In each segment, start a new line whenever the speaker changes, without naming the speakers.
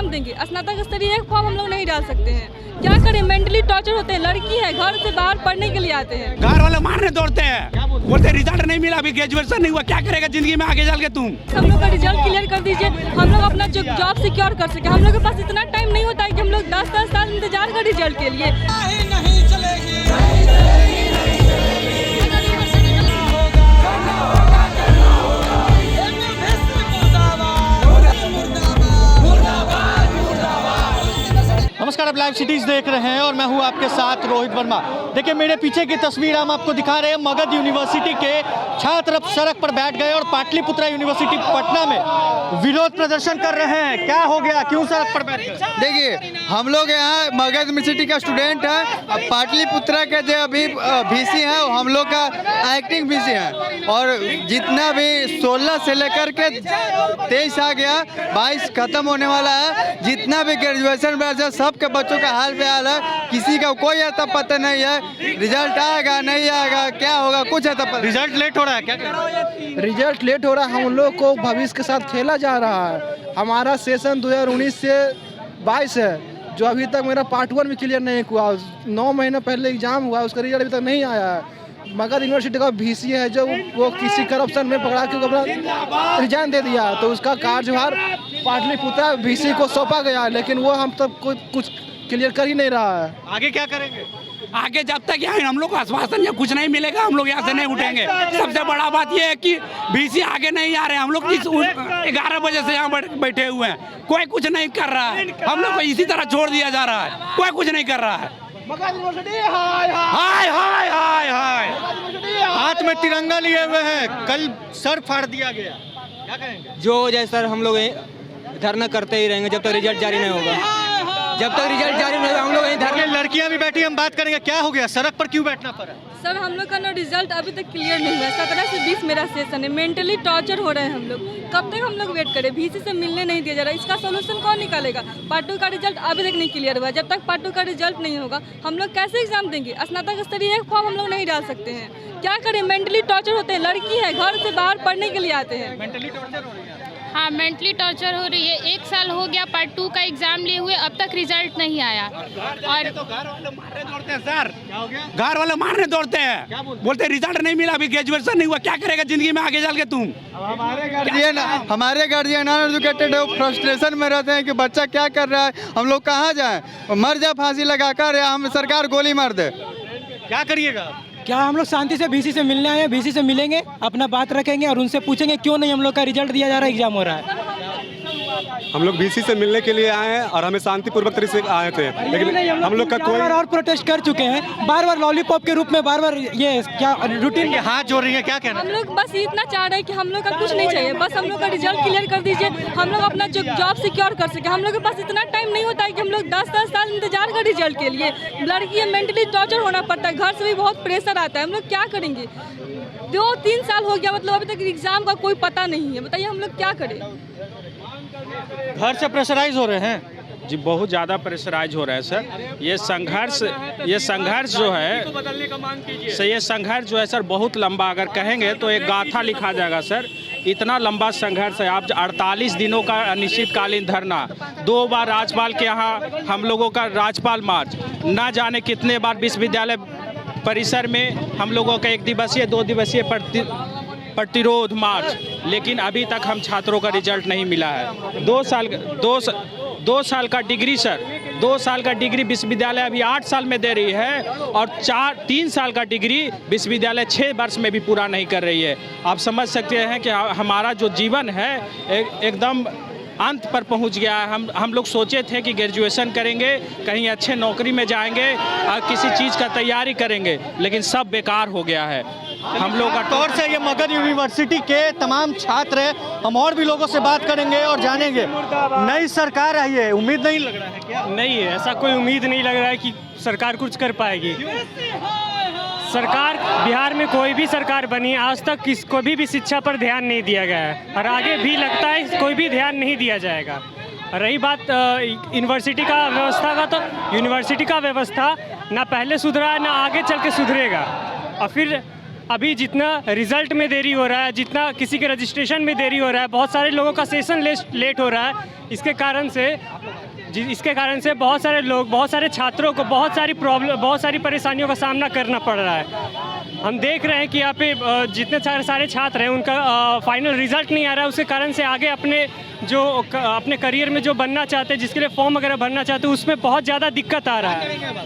Exam देंगे? स्नातक स्तरीय एक फॉर्म हम लोग नहीं डाल सकते हैं, क्या करें? मेंटली टॉर्चर होते हैं, लड़की है घर से बाहर पढ़ने के लिए आते हैं,
घर वाले मारने दौड़ते हैं, बोलते रिजल्ट नहीं मिला, अभी ग्रेजुएशन नहीं हुआ, क्या करेगा जिंदगी में आगे चल के तुम?
हम लोग का रिजल्ट क्लियर कर दीजिए, हम लोग अपना जॉब सिक्योर कर सके। हम लोग के पास इतना टाइम नहीं होता है कि हम लोग 10-10 साल इंतजार करें रिजल्ट के लिए।
नमस्कार, आप लाइव सिटीज देख रहे हैं और मैं हूं आपके साथ रोहित वर्मा। देखिए मेरे पीछे की तस्वीर हम आपको दिखा रहे हैं। मगध यूनिवर्सिटी के छात्र सड़क पर बैठ गए और पाटलिपुत्रा यूनिवर्सिटी पटना में विरोध प्रदर्शन कर रहे हैं। क्या हो गया, क्यों सड़क पर बैठ गए?
देखिए हम लोग यहाँ मगध यूनिवर्सिटी का स्टूडेंट है। पाटलिपुत्रा के जो अभी वीसी है हम लोग का एक्टिंग वीसी है, और जितना भी 16 से लेकर के 23 आ गया, 22 खत्म होने वाला है। जितना भी ग्रेजुएशन बैच है सब के बच्चों का हाल बेहाल है, किसी का कोई ऐसा पता नहीं है रिजल्ट आएगा नहीं आएगा क्या होगा, कुछ ऐसा पता।
रिजल्ट लेट हो रहा है क्या?
रिजल्ट लेट हो रहा है, हम लोग को भविष्य के साथ खेला जा रहा है। हमारा सेशन 2019 से 22 है, जो अभी तक मेरा पार्ट 1 भी क्लियर नहीं हुआ। 9 महीने पहले एग्जाम हुआ, उसका रिजल्ट अभी तक नहीं आया है। मगध यूनिवर्सिटी का वीसी है जो वो किसी करप्शन में पकड़ा के अपना रिजाइन दे दिया, तो उसका कार्यभार पाटलिपुत्रा वीसी को सौंपा गया, लेकिन वो हम तक कुछ क्लियर कर ही नहीं रहा है।
आगे क्या करेंगे? आगे जब तक यहाँ हम लोग को आश्वासन या कुछ नहीं मिलेगा हम लोग यहाँ से नहीं उठेंगे। सबसे बड़ा बात यह है कि बीसी आगे नहीं आ रहे हैं। हम लोग 11 बजे से यहाँ बैठे हुए हैं, कोई कुछ नहीं कर रहा है। हम लोग को इसी तरह छोड़ दिया जा रहा है, कोई कुछ नहीं कर रहा है। हाय हाय हाय हाय,
हाथ में तिरंगा लिए हुए हैं, कल सर फाड़ दिया गया, क्या करेंगे?
जो हो जाए सर, हम लोग धरना करते ही रहेंगे जब तक रिजल्ट जारी नहीं होगा। जब तक रिजल्ट जारी नहीं होगा हम लोग यहीं धरना।
लड़कियां भी बैठी, हम बात करेंगे क्या हो गया, सड़क पर क्यों बैठना पड़ा?
सर हम लोग का ना रिजल्ट अभी तक क्लियर नहीं हुआ। 17 से 20 मेरा सेशन है, मेंटली टॉर्चर हो रहे हैं हम लोग। कब तक हम लोग वेट करें? वीसी से मिलने नहीं दिया जा रहा है, इसका सोल्यूशन कौन निकालेगा? पार्ट 2 का रिजल्ट अभी तक नहीं क्लियर हुआ। जब तक पार्ट 2 का रिजल्ट नहीं होगा हम लोग कैसे एग्जाम देंगे? स्नातक स्तरीय एक फॉर्म हम लोग नहीं डाल सकते हैं, क्या करें? मेंटली टॉर्चर होते हैं, लड़की है घर से बाहर पढ़ने के लिए आते हैं।
मेंटली टॉर्चर हो रही है?
हाँ, मेंटली टॉर्चर हो रही है। 1 साल हो गया पार्ट 2 का एग्जाम लिए हुए, अब तक रिजल्ट नहीं आया। और
तो घर वाले मारने दौड़ते हैं सर, क्या हो गया? घर वाले मारने दौड़ते हैं, बोलते रिजल्ट नहीं मिला, अभी ग्रेजुएशन नहीं हुआ, क्या करेगा जिंदगी में आगे चल के तुम?
हमारे गार्जियन अनएजुकेटेड है, फ्रस्ट्रेशन में रहते हैं कि बच्चा क्या कर रहा है, हम लोग कहाँ जाएं, मर जा फांसी लगाकर, या हम सरकार गोली मार दे।
क्या करिएगा?
क्या हम लोग शांति से वीसी से मिलने आए हैं? वीसी से मिलेंगे, अपना बात रखेंगे और उनसे पूछेंगे क्यों नहीं हम लोग का रिजल्ट दिया जा रहा है, एग्जाम हो रहा है।
हम लोग वीसी से मिलने के लिए आए हैं और हमें शांतिपूर्वक तरीके से आए थे, लेकिन हम लोग का कोई
और प्रोटेस्ट कर चुके हैं, बार बार लॉलीपॉप के रूप में, बार बार ये क्या रूटीन
ये हाथ जोड़ रही है, क्या कहना?
हम लोग बस इतना चाह रहे हैं कि हम लोग का कुछ नहीं चाहिए, बस हम लोग का रिजल्ट क्लियर कर दीजिए, हम लोग अपना जॉब सिक्योर कर सके। हम लोग के पास इतना टाइम नहीं होता है कि हम लोग 10-10 साल इंतजार करें रिजल्ट के लिए। लड़की है, मेंटली टॉर्चर होना पड़ता है, घर से भी बहुत प्रेशर आता है, हम लोग क्या करेंगे? 2-3 साल हो गया, मतलब अभी तक एग्जाम का कोई पता नहीं है, बताइए हम लोग क्या करें?
घर से प्रेशराइज हो रहे हैं
जी, बहुत ज़्यादा प्रेशराइज हो रहा है सर। ये संघर्ष जो है सर, ये संघर्ष जो है सर बहुत लंबा, अगर कहेंगे तो एक गाथा लिखा जाएगा सर। इतना लंबा संघर्ष है। आप 48 दिनों का अनिश्चितकालीन धरना, 2 बार राज्यपाल के यहाँ हम लोगों का राज्यपाल मार्च, ना जाने कितने बार विश्वविद्यालय परिसर में हम लोगों का 1 दिवसीय 2 दिवसीय प्रतिरोध मार्च, लेकिन अभी तक हम छात्रों का रिजल्ट नहीं मिला है। 2 साल का डिग्री सर, 2 साल का डिग्री विश्वविद्यालय अभी 8 साल में दे रही है, और 3 साल का डिग्री विश्वविद्यालय 6 वर्ष में भी पूरा नहीं कर रही है। आप समझ सकते हैं कि हमारा जो जीवन है एकदम अंत पर पहुंच गया है। हम लोग सोचे थे कि ग्रेजुएशन करेंगे, कहीं अच्छे नौकरी में जाएंगे और किसी चीज़ का तैयारी करेंगे, लेकिन सब बेकार हो गया है। हम लोग का
तौर से ये मगध यूनिवर्सिटी के तमाम छात्र हैं, हम और भी लोगों से बात करेंगे और जानेंगे। नई सरकार आई है, उम्मीद नहीं लग रहा है क्या?
नहीं है, ऐसा कोई उम्मीद नहीं लग रहा है कि सरकार कुछ कर पाएगी। सरकार, बिहार में कोई भी सरकार बनी, आज तक किसको भी शिक्षा पर ध्यान नहीं दिया गया है, और आगे भी लगता है कोई भी ध्यान नहीं दिया जाएगा। रही बात यूनिवर्सिटी का व्यवस्था का, तो यूनिवर्सिटी का व्यवस्था ना पहले सुधरा है ना आगे चल के सुधरेगा। और फिर अभी जितना रिजल्ट में देरी हो रहा है, जितना किसी के रजिस्ट्रेशन में देरी हो रहा है, बहुत सारे लोगों का सेशन लेट हो रहा है। इसके कारण से बहुत सारे लोग, बहुत सारे छात्रों को बहुत सारी परेशानियों का सामना करना पड़ रहा है। हम देख रहे हैं कि यहाँ पे जितने सारे छात्र हैं उनका फाइनल रिजल्ट नहीं आ रहा है। उसके कारण से आगे अपने करियर में जो बनना चाहते हैं, जिसके लिए फॉर्म वगैरह भरना चाहते हैं, उसमें बहुत ज़्यादा दिक्कत आ रहा है।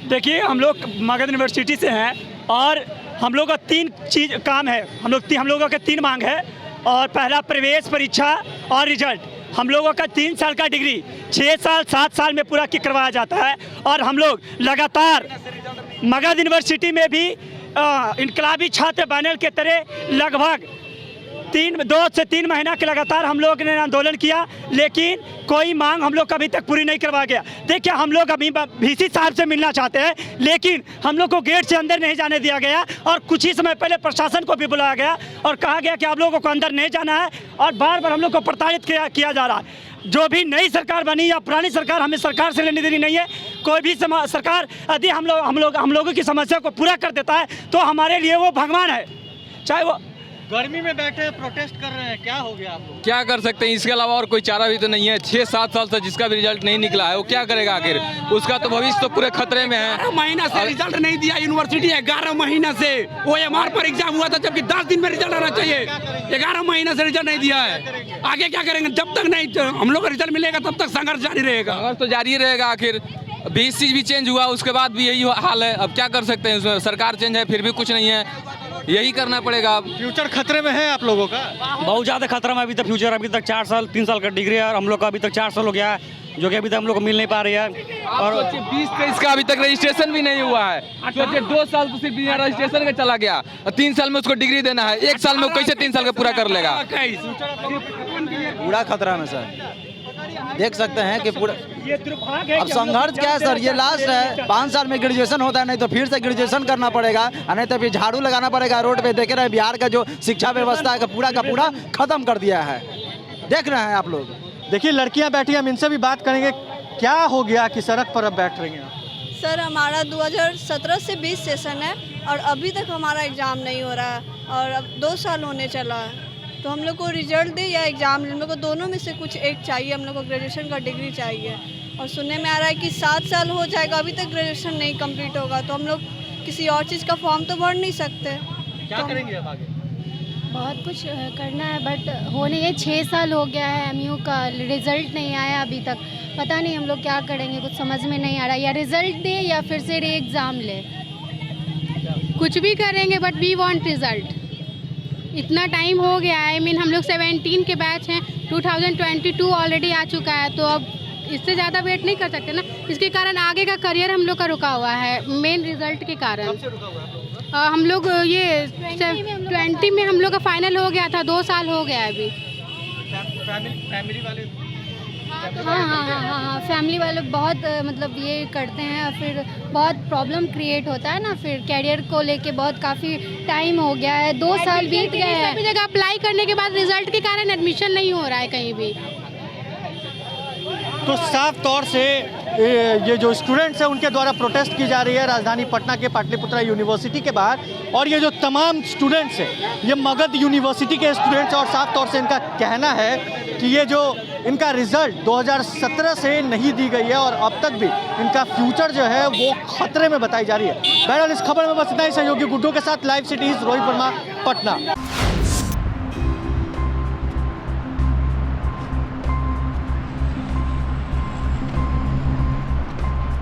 देखिए, हम लोग मगध यूनिवर्सिटी से हैं और हम लोग का 3 चीज़ काम है। हम लोगों का 3 मांग है। और पहला प्रवेश परीक्षा और रिजल्ट। हम लोगों का 3 साल का डिग्री 6 साल 7 साल में पूरा करवाया जाता है। और हम लोग लगातार मगध यूनिवर्सिटी में भी इनकलाबी छात्र पैनल के तरह लगभग 2 से 3 महीना के लगातार हम लोग ने आंदोलन किया, लेकिन कोई मांग हम लोग का अभी तक पूरी नहीं करवा गया। देखिए, हम लोग अभी वीसी साहब से मिलना चाहते हैं, लेकिन हम लोग को गेट से अंदर नहीं जाने दिया गया। और कुछ ही समय पहले प्रशासन को भी बुलाया गया और कहा गया कि आप लोगों को अंदर नहीं जाना है। और बार बार हम लोग को प्रताड़ित किया जा रहा है। जो भी नई सरकार बनी या पुरानी सरकार, हमें सरकार से लेनी देनी नहीं है। कोई भी सरकार यदि हम लोगों की समस्या को पूरा कर देता है तो हमारे लिए वो भगवान है। चाहे वो
गर्मी में बैठे प्रोटेस्ट कर रहे हैं, क्या हो गया आप लोग?
क्या कर सकते हैं, इसके अलावा और कोई चारा भी तो नहीं है। 6-7 साल से जिसका भी रिजल्ट नहीं निकला है वो क्या करेगा आखिर? उसका तो भविष्य तो पूरे खतरे में है।
11 महीना से रिजल्ट नहीं दिया यूनिवर्सिटी। 11 महीना से OMR पर एग्जाम हुआ था, जबकि 10 दिन में रिजल्ट आना चाहिए। 11 महीना से रिजल्ट नहीं दिया है। आगे क्या करेंगे? जब तक नहीं हम लोग का रिजल्ट मिलेगा तब तक संघर्ष जारी रहेगा।
संघर्ष तो जारी रहेगा। आखिर 20 चीज भी चेंज हुआ, उसके बाद भी यही हाल है। अब क्या कर सकते हैं? उसमें सरकार चेंज है फिर भी कुछ नहीं है, यही करना पड़ेगा।
फ्यूचर खतरे में है आप लोगों का?
बहुत ज़्यादा खतरा में अभी तक फ्यूचर। अभी तक 4 साल 3 साल का डिग्री है और हम लोग का अभी तक 4 साल हो गया है, जो कि अभी तक हम लोग को मिल नहीं पा रही है।
और 20-23 का अभी तक रजिस्ट्रेशन भी नहीं हुआ है। सोचिए, 2 साल तो सिर्फ बिना रजिस्ट्रेशन का चला गया और 3 साल में उसको डिग्री देना है। 1 साल में वो कैसे 3 साल का पूरा कर लेगा?
पूरा खतरा में सर, देख सकते हैं कि पूरा अब संघर्ष क्या है सर। ये लास्ट है, 5 साल में ग्रेजुएशन होता है, नहीं तो फिर से ग्रेजुएशन करना पड़ेगा, नहीं तो फिर झाड़ू लगाना पड़ेगा रोड पे। देख रहे हैं बिहार का जो शिक्षा व्यवस्था है का पूरा खत्म कर दिया है। देख रहे हैं आप लोग।
देखिए, लड़कियां बैठी, हम इनसे भी बात करेंगे। क्या हो गया कि सड़क पर अब बैठ रही हैं?
सर, हमारा 2017 से 20 सेशन है और अभी तक हमारा एग्ज़ाम नहीं हो रहा है और अब 2 साल होने चला है। तो हम लोग को रिजल्ट दे या एग्ज़ाम, हम लोग को दोनों में से कुछ एक चाहिए। हम लोग को ग्रेजुएशन का डिग्री चाहिए और सुनने में आ रहा है कि 7 साल हो जाएगा, अभी तक ग्रेजुएशन नहीं कंप्लीट होगा। तो हम लोग किसी और चीज़ का फॉर्म तो भर नहीं सकते।
क्या करेंगे अब आगे?
बहुत कुछ करना है बट हो नहीं है। 6 साल हो गया है, MU का रिजल्ट नहीं आया अभी तक। पता नहीं हम लोग क्या करेंगे, कुछ समझ में नहीं आ रहा। या रिजल्ट दे या फिर से रे एग्ज़ाम ले, कुछ भी करेंगे बट वी वांट रिजल्ट। इतना टाइम हो गया है। हम लोग 17 के बैच हैं, 2022 ऑलरेडी आ चुका है, तो अब इससे ज़्यादा वेट नहीं कर सकते ना। इसके कारण आगे का करियर हम लोग का रुका हुआ है, मेन रिजल्ट के कारण। हम लोग ये 20 में हम लोग का फाइनल हो गया था, 2 साल हो गया है अभी।
फैमिली वाले?
हाँ, फैमिली वाले बहुत मतलब ये करते हैं और फिर बहुत प्रॉब्लम क्रिएट होता है ना। फिर कैरियर को लेके बहुत काफ़ी टाइम हो गया है, 2 साल बीत गए हैं। सभी जगह अप्लाई करने के बाद रिजल्ट के कारण एडमिशन नहीं हो रहा है कहीं भी।
तो साफ तौर से ये जो स्टूडेंट्स हैं उनके द्वारा प्रोटेस्ट की जा रही है राजधानी पटना के पाटलिपुत्रा यूनिवर्सिटी के बाहर। और ये जो तमाम स्टूडेंट्स हैं ये मगध यूनिवर्सिटी के स्टूडेंट्स, और साफ तौर से इनका कहना है कि ये जो इनका रिजल्ट 2017 से नहीं दी गई है और अब तक भी इनका फ्यूचर जो है वो खतरे में बताई जा रही है। बहरहाल इस खबर में बस इतना ही। सहयोगी गुड्डू के साथ लाइव सिटीज रोहित वर्मा, पटना।